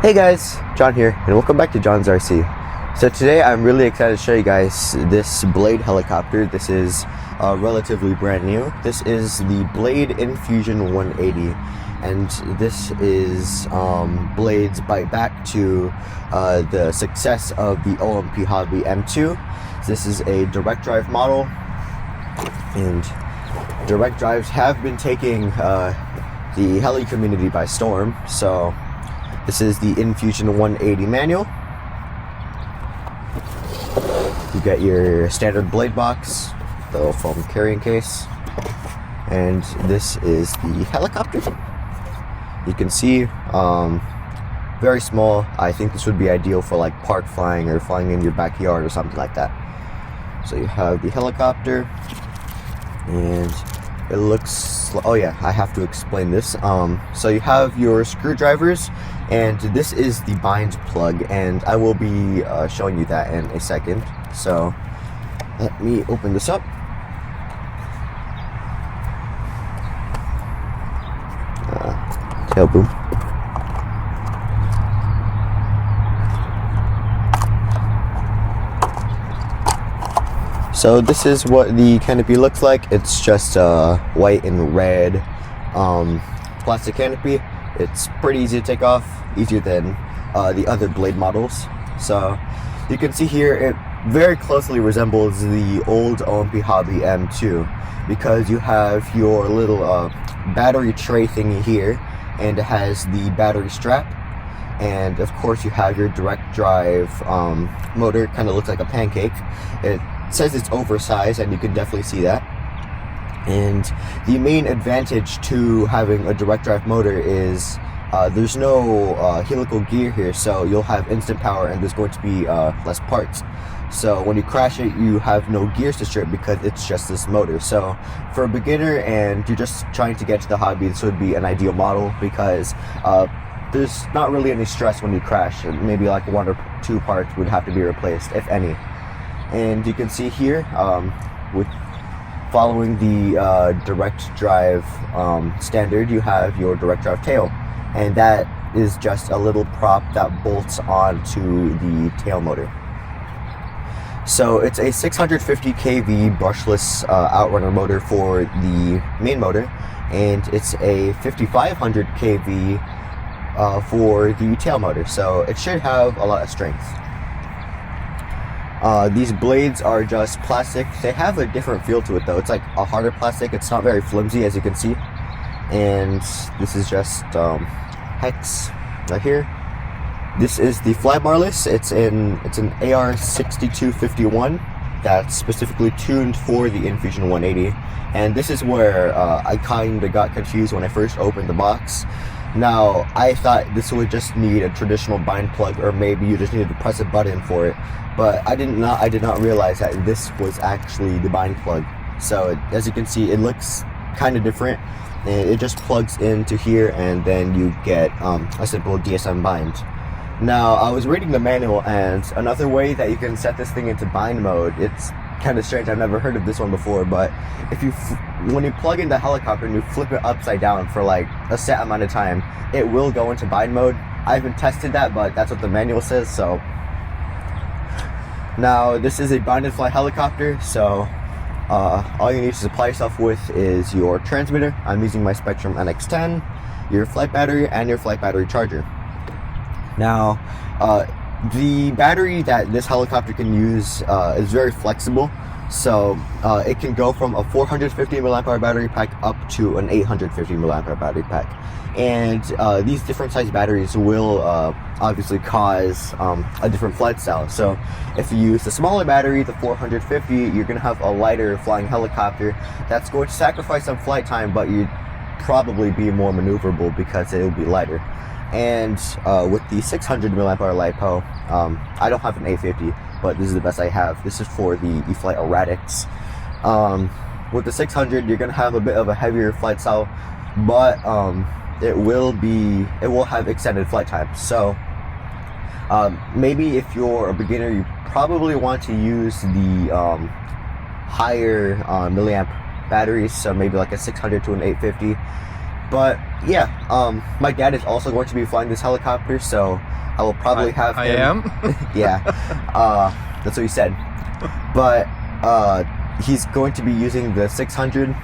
Hey guys, John here, and welcome back to John's RC. So today I'm really excited to show you guys this Blade helicopter. This is relatively brand new. This is the Blade Infusion 180, and this is Blade's bite back to the success of the OMP Hobby M2. This is a direct drive model, and direct drives have been taking the heli community by storm. So this is the Infusion 180 manual. You get your standard blade box, the little foam carrying case, and this is the helicopter. You can see, very small. I think this would be ideal for like park flying or flying in your backyard or something like that. So you have the helicopter, and it looks, oh yeah, I have to explain this. So you have your screwdrivers, and this is the bind plug, and I will be showing you that in a second. So let me open this up. Tail boom. So this is what the canopy looks like. It's just white and red plastic canopy. It's pretty easy to take off, easier than the other Blade models. So you can see here it very closely resembles the old OMP Hobby M2 because you have your little battery tray thingy here, and it has the battery strap, and of course you have your direct drive motor. Kind of looks like a pancake. It says it's oversized, and you can definitely see that. And the main advantage to having a direct drive motor is there's no helical gear here, so you'll have instant power, and there's going to be less parts. So when you crash it, you have no gears to strip because it's just this motor. So for a beginner and you're just trying to get to the hobby, this would be an ideal model because there's not really any stress when you crash. Maybe like one or two parts would have to be replaced, if any. And you can see here, with following the direct drive standard, you have your direct drive tail, and that is just a little prop that bolts onto the tail motor. So it's a 650 kV brushless outrunner motor for the main motor, and it's a 5500 kV for the tail motor, so it should have a lot of strength. These blades are just plastic. They have a different feel to it though. It's like a harder plastic. It's not very flimsy, as you can see. And this is just hex right here. This is the flybarless. It's an AR6251 that's specifically tuned for the Infusion 180. And this is where I kind of got confused when I first opened the box. Now, I thought this would just need a traditional bind plug, or maybe you just needed to press a button for it. But I did not realize that this was actually the bind plug. So as you can see, it looks kind of different, and it just plugs into here, and then you get a simple DSM bind. Now, I was reading the manual, and another way that you can set this thing into bind mode, it's kind of strange. I've never heard of this one before, but if you when you plug in the helicopter and you flip it upside down for like a set amount of time, it will go into bind mode. I haven't tested that, but that's what the manual says. So now this is a binded fly helicopter, so all you need to supply yourself with is your transmitter. I'm using my Spektrum NX10, your flight battery, and your flight battery charger. Now, the battery that this helicopter can use is very flexible, so it can go from a 450 mAh battery pack up to an 850 mAh battery pack. And these different size batteries will obviously cause a different flight style. So if you use the smaller battery, the 450, you're going to have a lighter flying helicopter that's going to sacrifice some flight time, but you'd probably be more maneuverable because it will be lighter. And with the 600 mAh LiPo, I don't have an 850, but this is the best I have. This is for the E-flite erratics. With the 600, you're going to have a bit of a heavier flight style, but it will have extended flight time. So maybe if you're a beginner, you probably want to use the higher milliamp batteries, so maybe like a 600 to an 850. But yeah, my dad is also going to be flying this helicopter, so I will probably have him. I am? Yeah, that's what he said. But he's going to be using the 600,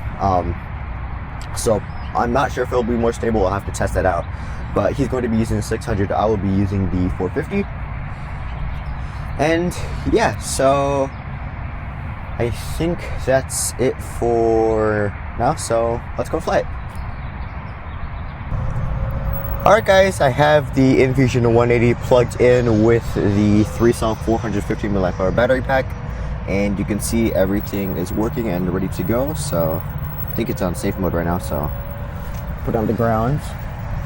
so I'm not sure if it'll be more stable. I'll have to test that out. But he's going to be using the 600. I will be using the 450. And yeah, so I think that's it for now. So let's go fly it. Alright guys, I have the Infusion 180 plugged in with the 3-cell 450 mAh battery pack, and you can see everything is working and ready to go. So I think it's on safe mode right now, so put on the ground,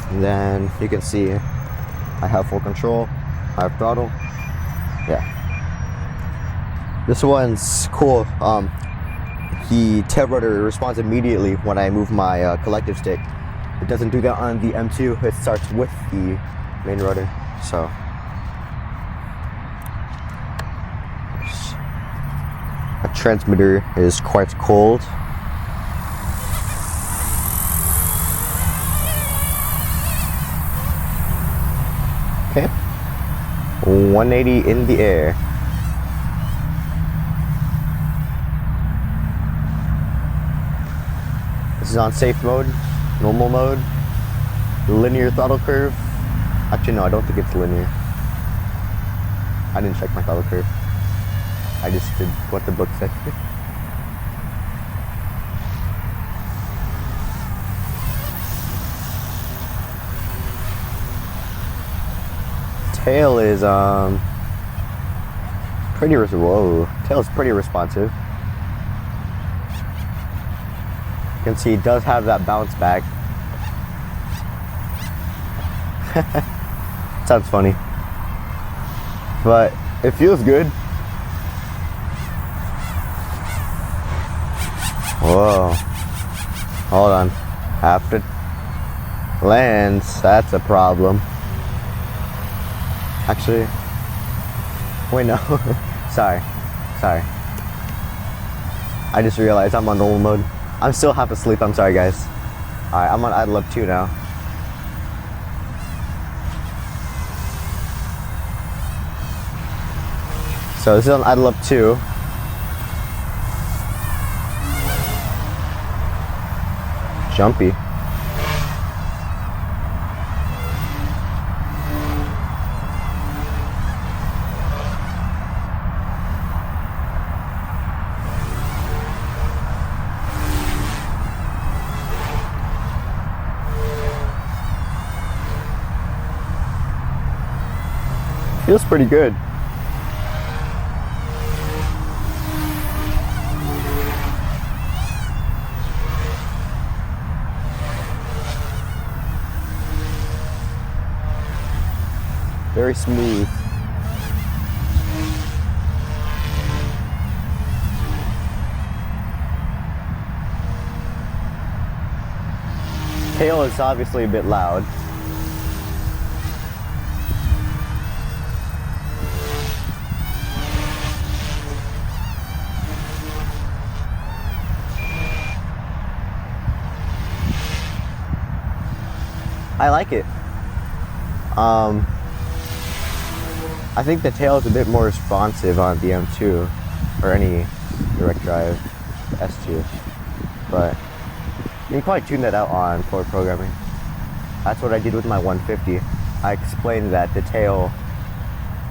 and then you can see I have full control, I have throttle. Yeah, this one's cool. The tail rotor responds immediately when I move my collective stick. It doesn't do that on the M2. It starts with the main rotor. So a transmitter is quite cold. Okay, 180 in the air. This is on safe mode. Normal mode, linear throttle curve. Actually, no, I don't think it's linear. I didn't check my throttle curve. I just did what the book said. Tail is tail is pretty responsive. You can see it does have that bounce back. Sounds funny, but it feels good. Whoa, hold on, after lands, that's a problem. Actually, wait, no. sorry, I just realized I'm on normal mode. I'm still half asleep, I'm sorry guys. Alright, I'm on idle up 2 now. So this is on idle up 2. Jumpy. Feels pretty good. Very smooth. Tail is obviously a bit loud. I like it. I think the tail is a bit more responsive on the M2 or any direct drive S2, but you can probably tune that out on forward programming. That's what I did with my 150. I explained that the tail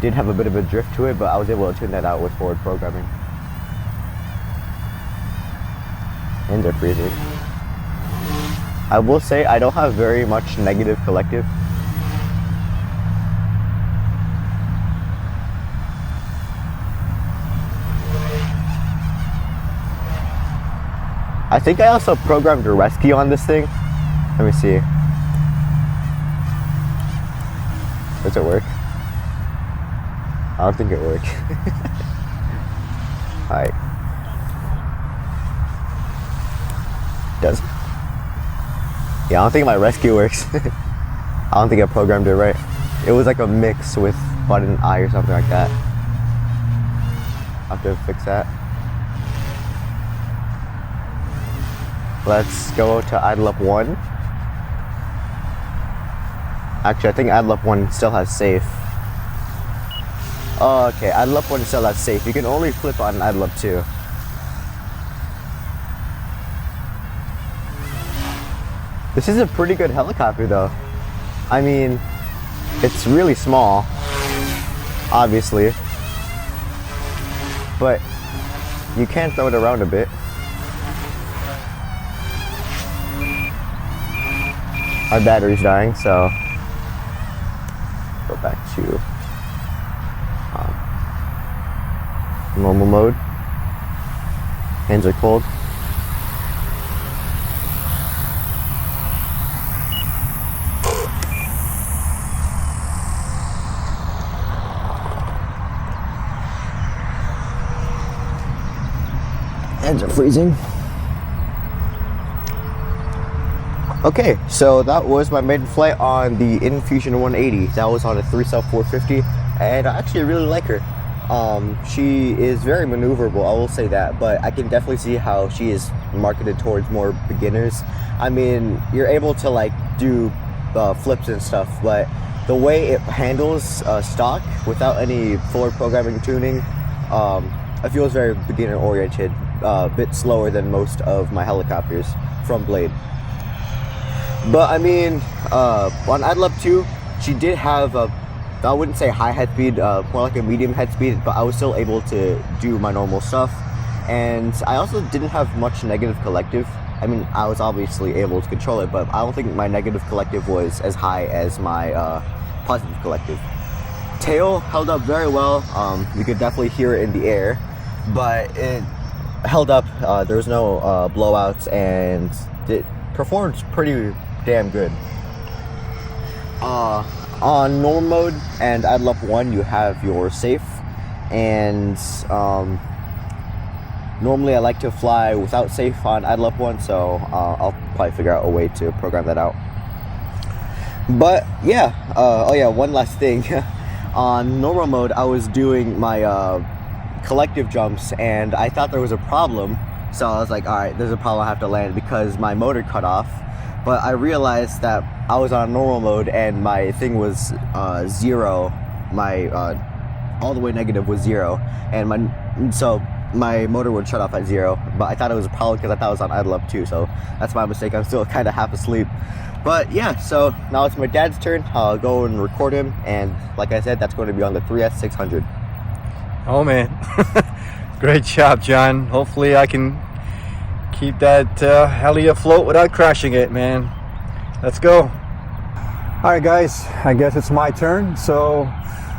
did have a bit of a drift to it, but I was able to tune that out with forward programming. And they're freezing. I will say I don't have very much negative collective. I think I also programmed a rescue on this thing. Let me see. Does it work? I don't think it worked. Alright. Does it? Yeah, I don't think my rescue works. I don't think I programmed it right. It was like a mix with button I or something like that. I'll have to fix that. Let's go to idle up 1. Actually, I think IDLEP 1 still has safe. Oh, okay, IDLEP 1 still has safe. You can only flip on IDLEP 2. This is a pretty good helicopter though. I mean, it's really small, obviously, but you can throw it around a bit. Our battery's dying, so go back to normal mode. Hands are cold. Hands are freezing. Okay, so that was my maiden flight on the Infusion 180. That was on a 3-cell 450, and I actually really like her. She is very maneuverable, I will say that, but I can definitely see how she is marketed towards more beginners. I mean, you're able to like do flips and stuff, but the way it handles stock without any forward programming tuning, I feel it's very beginner oriented, a bit slower than most of my helicopters from Blade. But I mean, on IDLEP 2, she did have a, I wouldn't say high head speed, more like a medium head speed, but I was still able to do my normal stuff. And I also didn't have much negative collective. I mean, I was obviously able to control it, but I don't think my negative collective was as high as my positive collective. Tail held up very well. You could definitely hear it in the air, but it held up. There was no blowouts, and it performed pretty damn good. On normal mode and IDLEP 1, you have your safe, and normally I like to fly without safe on IDLEP 1, so I'll probably figure out a way to program that out. But yeah, oh yeah, one last thing. On normal mode, I was doing my collective jumps, and I thought there was a problem, so I was like, alright, there's a problem, I have to land, because my motor cut off. But I realized that I was on normal mode and my thing was 0. My all the way negative was 0, and so my motor would shut off at 0. But I thought it was a problem because I thought it was on IDLEP 2, so that's my mistake. I'm still kind of half asleep. But yeah, so now it's my dad's turn. I'll go and record him, and like I said, that's going to be on the 3S600. Oh man, great job, John. Hopefully I can keep that heli afloat without crashing it, man. Let's go. All right, guys, I guess it's my turn. So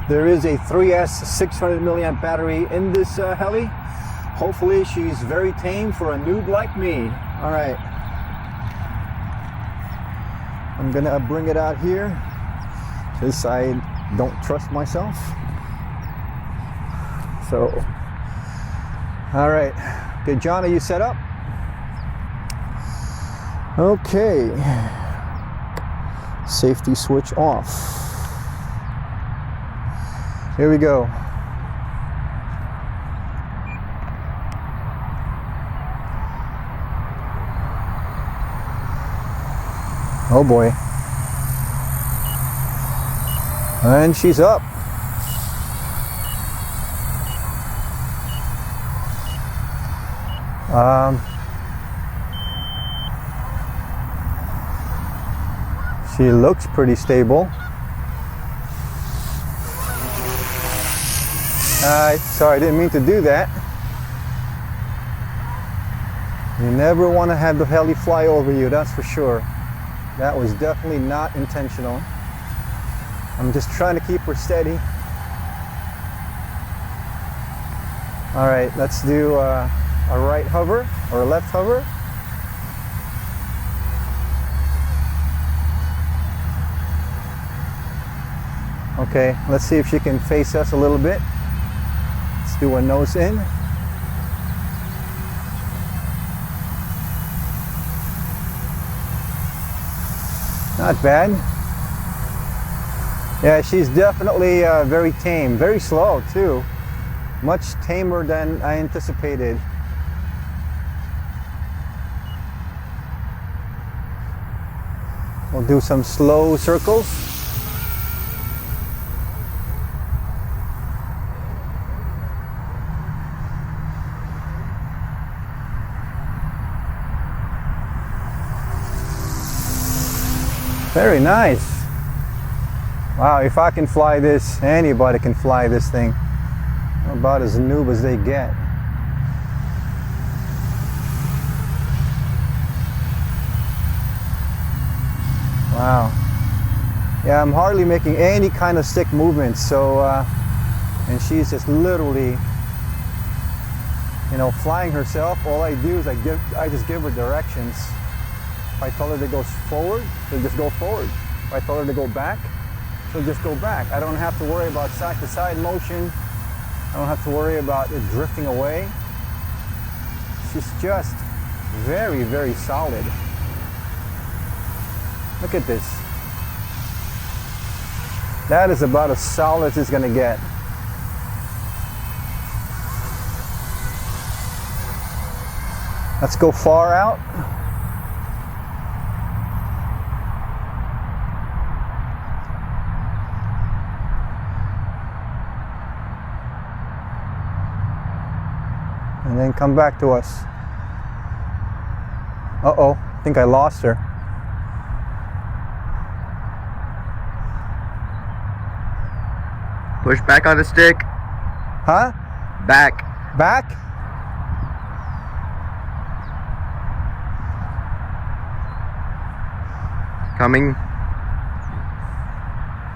there is a 3S 600 milliamp battery in this heli. Hopefully she's very tame for a noob like me. All right. I'm gonna bring it out here because I don't trust myself. So, all right. Okay, John, are you set up? Okay. Safety switch off. Here we go. Oh boy. And she's up. She looks pretty stable. Sorry, I didn't mean to do that. You never want to have the heli fly over you, that's for sure. That was definitely not intentional. I'm just trying to keep her steady. All right, let's do a right hover or a left hover. Okay, let's see if she can face us a little bit. Let's do a nose in. Not bad. Yeah, she's definitely very tame, very slow too. Much tamer than I anticipated. We'll do some slow circles. Very nice. Wow, if I can fly this, anybody can fly this thing. About as noob as they get. Wow. Yeah, I'm hardly making any kind of stick movements, so and she's just literally, you know, flying herself. All I do is I just give her directions. If I tell her to go forward, she'll just go forward. If I tell her to go back, she'll just go back. I don't have to worry about side to side motion. I don't have to worry about it drifting away. She's just very, very solid. Look at this. That is about as solid as it's gonna get. Let's go far out. And then come back to us. Uh-oh, I think I lost her. Push back on the stick. Huh? Back. Back? Coming.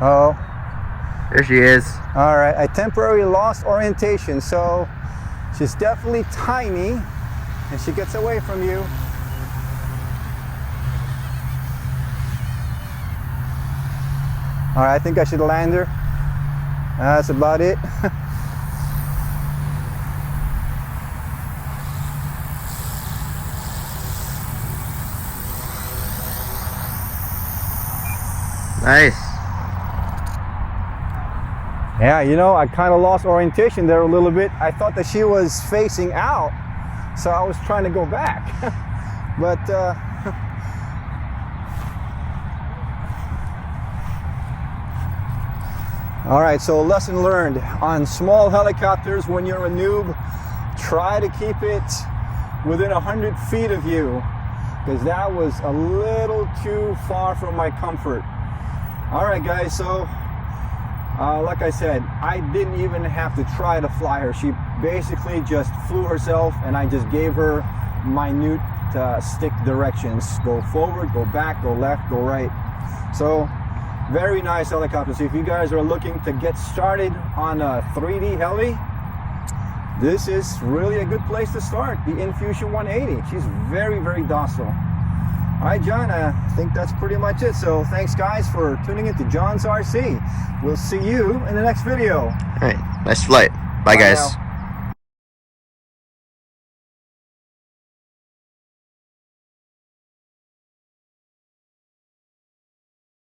Uh-oh. There she is. All right, I temporarily lost orientation, so she's definitely tiny, and she gets away from you. All right, I think I should land her. That's about it. Nice. Yeah, you know, I kind of lost orientation there a little bit. I thought that she was facing out, so I was trying to go back. But all right, so lesson learned. On small helicopters, when you're a noob, try to keep it within 100 feet of you, because that was a little too far from my comfort. All right, guys, so like I said, I didn't even have to try to fly her. She basically just flew herself, and I just gave her minute stick directions. Go forward, go back, go left, go right. So very nice helicopter. So if you guys are looking to get started on a 3D heli, this is really a good place to start. The Infusion 180. She's very, very docile. All right, John, I think that's pretty much it. So thanks, guys, for tuning in to John's RC. We'll see you in the next video. All right. Nice flight. Bye guys. Now.